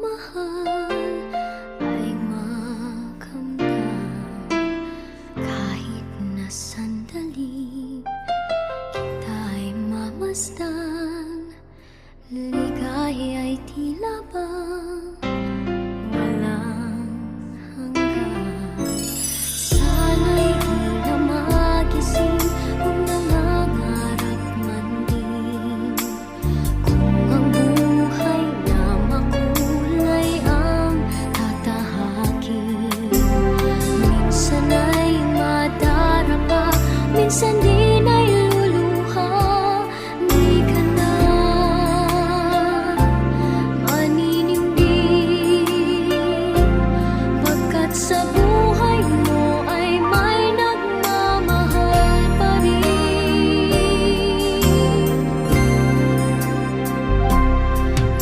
pagmamahal ay makamtan. Kahit na sandali kita'y mamasdan, ligaya ay tila ba walang hanggan. Sana'y di na magising kung nangangarap man din, kung ang buhay na makulay ang tatahakin. Minsan ay madarapa, minsan din ay luluha. Di ka na maninindig, pagkat sa buhay mo ay may nagmamahal pa rin.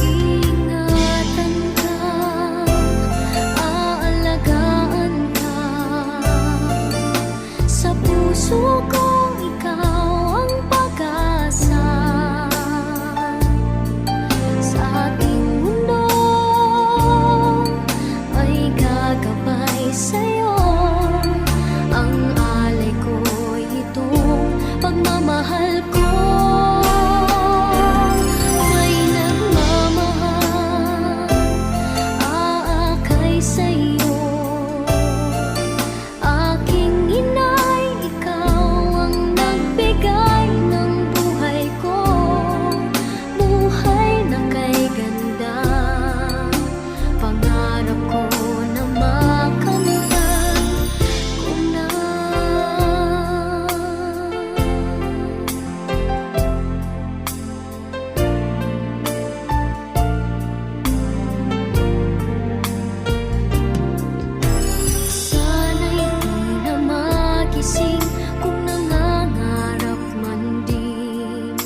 Ingatan ka, aalagaan ka, sa puso ko ikaw ang pag-asa. Sa ating mundo ay gagabay sa'yo, ang alay ko'y itong pagmamahal ko. May nagmamahal, aakay sa'yo. Aking inay, ikaw ang nagbigay ng buhay ko, buhay na kay ganda. Pangarap ko na makamtan ko na. Sana'y di na magising kung nangangarap man din,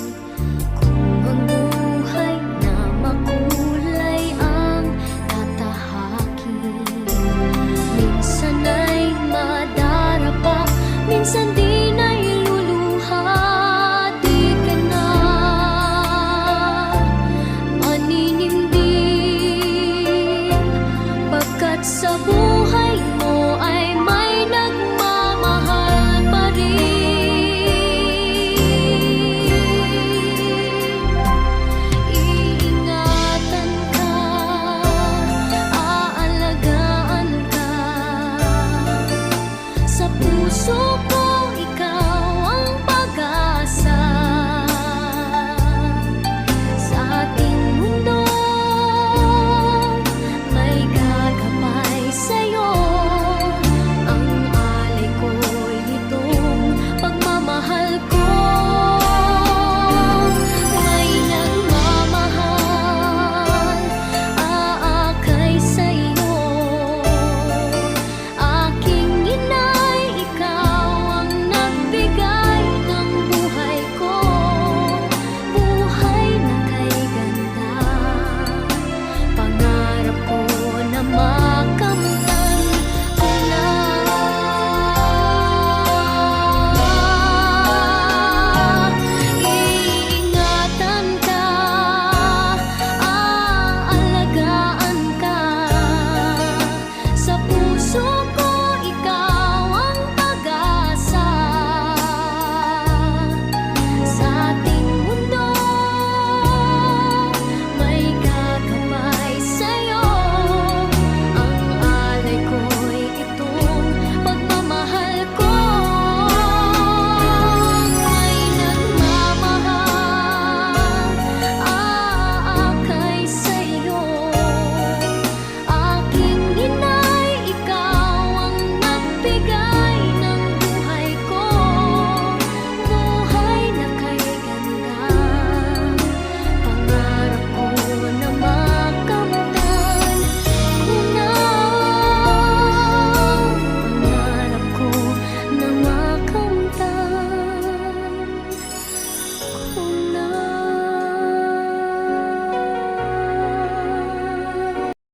kung ang buhay na makulay ang tatahakin. Minsan ay madarapa, minsan din ay luluha. Di ka na maninindig, pagkat sa buhay mo ay may nagmamahal pa rin. Iingatan ka, aalagaan ka, sa puso ko ikaw ang pag-asa. Sa ating mundo may gagabay sa'yo, ang alay ko'y itong pagmamahal ko. May nagmamahal, aakay sa'yo. Aking inay, ikaw ang nagbigay ng buhay ko, buhay na kay ganda. Pangarap ko na